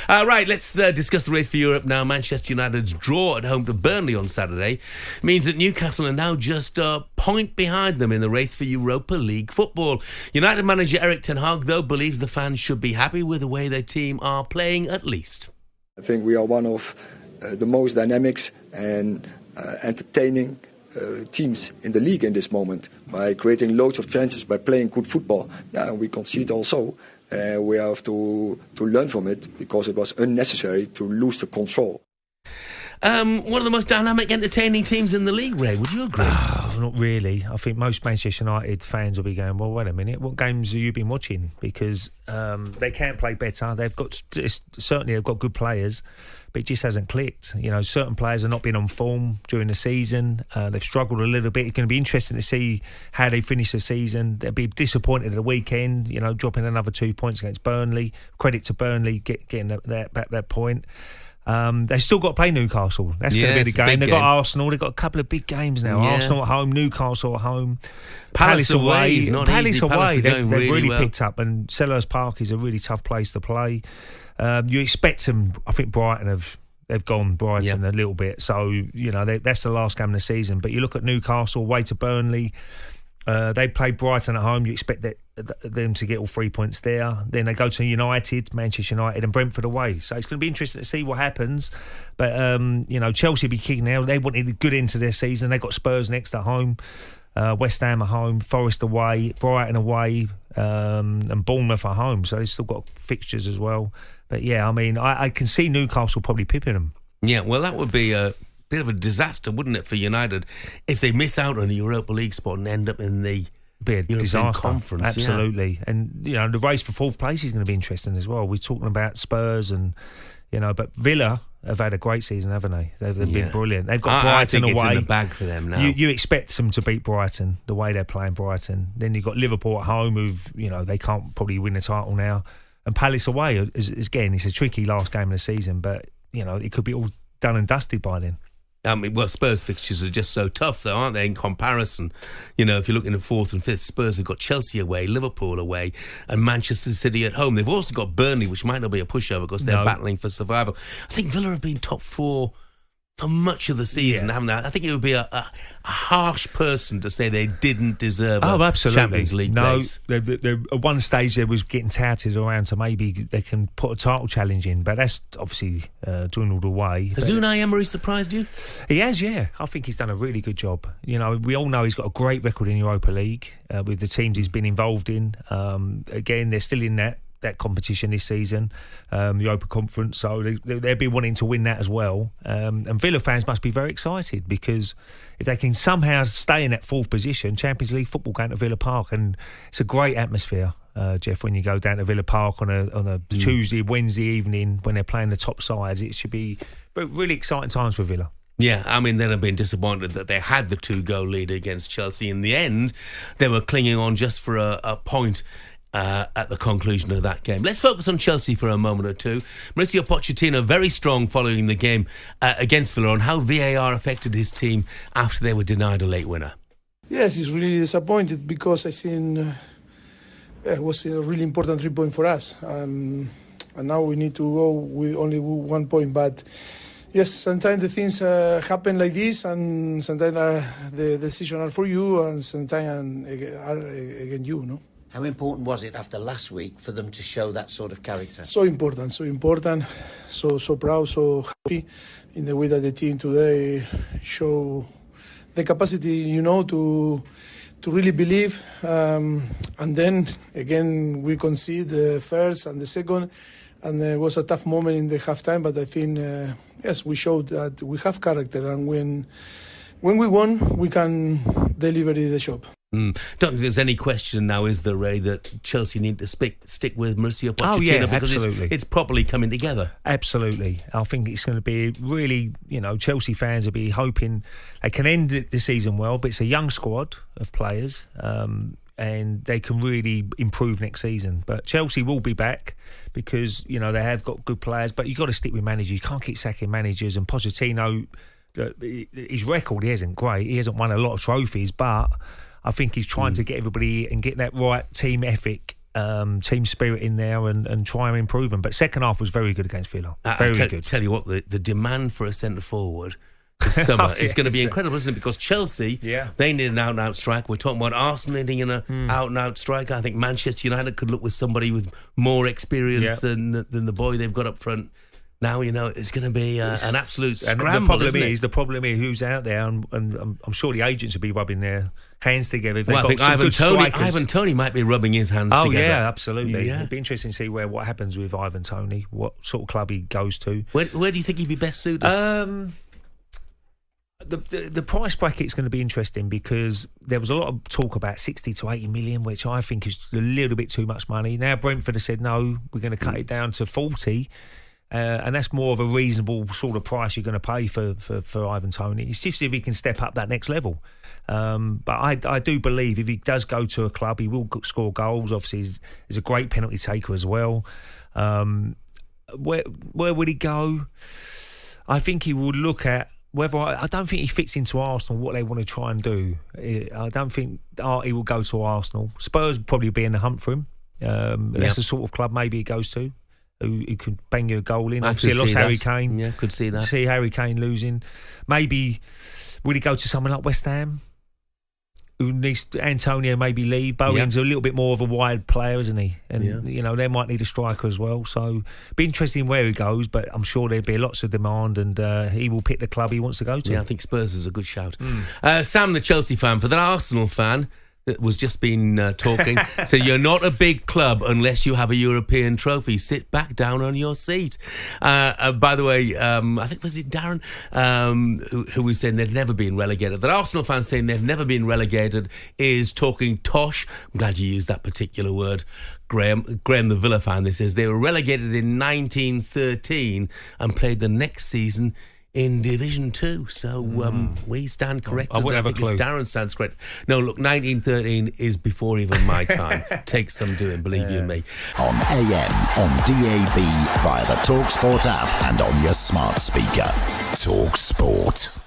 Right, let's discuss the race for Europe now. Manchester United's draw at home to Burnley on Saturday means that Newcastle are now just a point behind them in the race for Europa League football. United manager Erik ten Hag, though, believes the fans should be happy with the way their team are playing, at least. I think we are one of the most dynamic and entertaining teams in the league in this moment, by creating loads of chances, by playing good football. Yeah, we concede also. We have to learn from it, because it was unnecessary to lose the control. One of the most dynamic, entertaining teams in the league, Ray, would you agree? Not really. I think most Manchester United fans will be going, well, wait a minute, what games have you been watching? Because they can play better. They've got good players, but it just hasn't clicked. You know, certain players have not been on form during the season. They've struggled a little bit. It's going to be interesting to see how they finish the season. They'll be disappointed at the weekend, you know, dropping another 2 points against Burnley. Credit to Burnley getting that point. They've still got to play Newcastle. That's going to be the game. They've got Arsenal. They've got a couple of big games now. Yeah. Arsenal at home, Newcastle at home. Palace away. Palace away. They've really picked up, and Selhurst Park is a really tough place to play. You expect them. I think Brighton they've gone Brighton a little bit. So, you know, that's the last game of the season. But you look at Newcastle, away to Burnley. They play Brighton at home. You expect them to get all 3 points there. Then they go to Manchester United, and Brentford away. So it's going to be interesting to see what happens. But, you know, Chelsea will be kicking now. They wanted a good end to their season. They've got Spurs next at home, West Ham at home, Forest away, Brighton away, and Bournemouth at home. So they've still got fixtures as well. But, yeah, I mean, I can see Newcastle probably pipping them. Yeah, well, that would be a bit of a disaster, wouldn't it, for United, if they miss out on the Europa League spot and end up in the European Conference. Absolutely. Yeah. And, you know, the race for fourth place is going to be interesting as well. We're talking about Spurs and, you know, but Villa have had a great season, haven't they? They've been brilliant. They've got Brighton away. It's in the bag for them now. You expect them to beat Brighton, the way they're playing Brighton. Then you've got Liverpool at home, who, you know, they can't probably win the title now. And Palace away, again, it's a tricky last game of the season, but, you know, it could be all done and dusted by then. I mean, well, Spurs fixtures are just so tough, though, aren't they, in comparison? You know, if you look in the fourth and fifth, Spurs have got Chelsea away, Liverpool away, and Manchester City at home. They've also got Burnley, which might not be a pushover because they're battling for survival. I think Villa have been top four for much of the season, haven't they? I think it would be a harsh person to say they didn't deserve a Champions League place. No, at one stage they was getting touted around to maybe they can put a title challenge in, but that's obviously dwindled away. Has Unai Emery surprised you? He has, yeah. I think he's done a really good job. You know, we all know he's got a great record in Europa League with the teams he's been involved in. Again, they're still in that competition this season, the Europa Conference, so they'll be wanting to win that as well. And Villa fans must be very excited, because if they can somehow stay in that fourth position, Champions League football going to Villa Park, and it's a great atmosphere, Jeff, when you go down to Villa Park on a Tuesday, Wednesday evening when they're playing the top sides. It should be really exciting times for Villa. Yeah, I mean, they'd have been disappointed that they had the 2-goal lead against Chelsea. In the end, they were clinging on just for a point at the conclusion of that game. Let's focus on Chelsea for a moment or two. Mauricio Pochettino, very strong following the game against Villa, on how VAR affected his team after they were denied a late winner. Yes, he's really disappointed, because I think it was a really important 3 point for us. And now we need to go with only 1 point. But yes, sometimes the things happen like this, and sometimes the decisions are for you, and sometimes are against you, no? How important was it after last week for them to show that sort of character? So important, so proud, so happy in the way that the team today show the capacity, you know, to really believe. And then, again, we concede the first and the second, and it was a tough moment in the halftime, but I think, yes, we showed that we have character, and when we won, we can deliver the job. Don't think there's any question now, is there, Ray, that Chelsea need to stick with Mauricio Pochettino? Oh, yeah, because absolutely. It's properly coming together. Absolutely. I think it's going to be really, you know, Chelsea fans will be hoping they can end the season well, but it's a young squad of players, and they can really improve next season. But Chelsea will be back, because, you know, they have got good players, but you've got to stick with managers. You can't keep sacking managers, and Pochettino, his record isn't great. He hasn't won a lot of trophies, but I think he's trying to get everybody and get that right team ethic team spirit in there and try and improve them. But second half was very good against Villa. Very good. Tell you what, the demand for a centre forward this summer is going to be incredible, isn't it? Because Chelsea, they need an out-and-out striker. We're talking about Arsenal needing an out-and-out striker. I think Manchester United could look with somebody with more experience than the boy they've got up front. Now, it's going to be an absolute scramble. The problem is who's out there, and I'm sure the agents will be rubbing their hands together. Well, I think Ivan Toney might be rubbing his hands together. Oh, yeah, absolutely. Yeah. It'd be interesting to see what happens with Ivan Toney, what sort of club he goes to. Where do you think he'd be best suited? The price bracket's going to be interesting because there was a lot of talk about 60 to 80 million, which I think is a little bit too much money. Now Brentford have said, no, we're going to cut it down to 40. And that's more of a reasonable sort of price you're going to pay for Ivan Toney. It's just if he can step up that next level. But I do believe if he does go to a club, he will score goals. Obviously, he's a great penalty taker as well. Where would he go? I think he would look at whether I don't think he fits into Arsenal, what they want to try and do. I don't think he will go to Arsenal. Spurs would probably be in the hunt for him. That's the sort of club maybe he goes to. Who could bang you a goal in. Obviously, lost Harry Kane. Yeah, could see that. See Harry Kane losing. Maybe would he go to someone like West Ham? Who needs Antonio maybe leave. Bowen's a little bit more of a wide player, isn't he? And they might need a striker as well. So be interesting where he goes, but I'm sure there'd be lots of demand, and he will pick the club he wants to go to. Yeah, I think Spurs is a good shout. Sam, the Chelsea fan, for the Arsenal fan that was just been talking, so you're not a big club unless you have a European trophy. Sit back down on your seat. By the way, I think was it Darren who was saying they'd never been relegated. The Arsenal fans saying they've never been relegated is talking tosh. I'm glad you used that particular word. Graham, the Villa fan, this is. They were relegated in 1913 and played the next season in Division 2, so we stand corrected. I wouldn't have a clue. Darren stands correct. No, look, 1913 is before even my time. Takes some doing, believe you me. On AM, on DAB, via the talkSPORT app, and on your smart speaker. talkSPORT.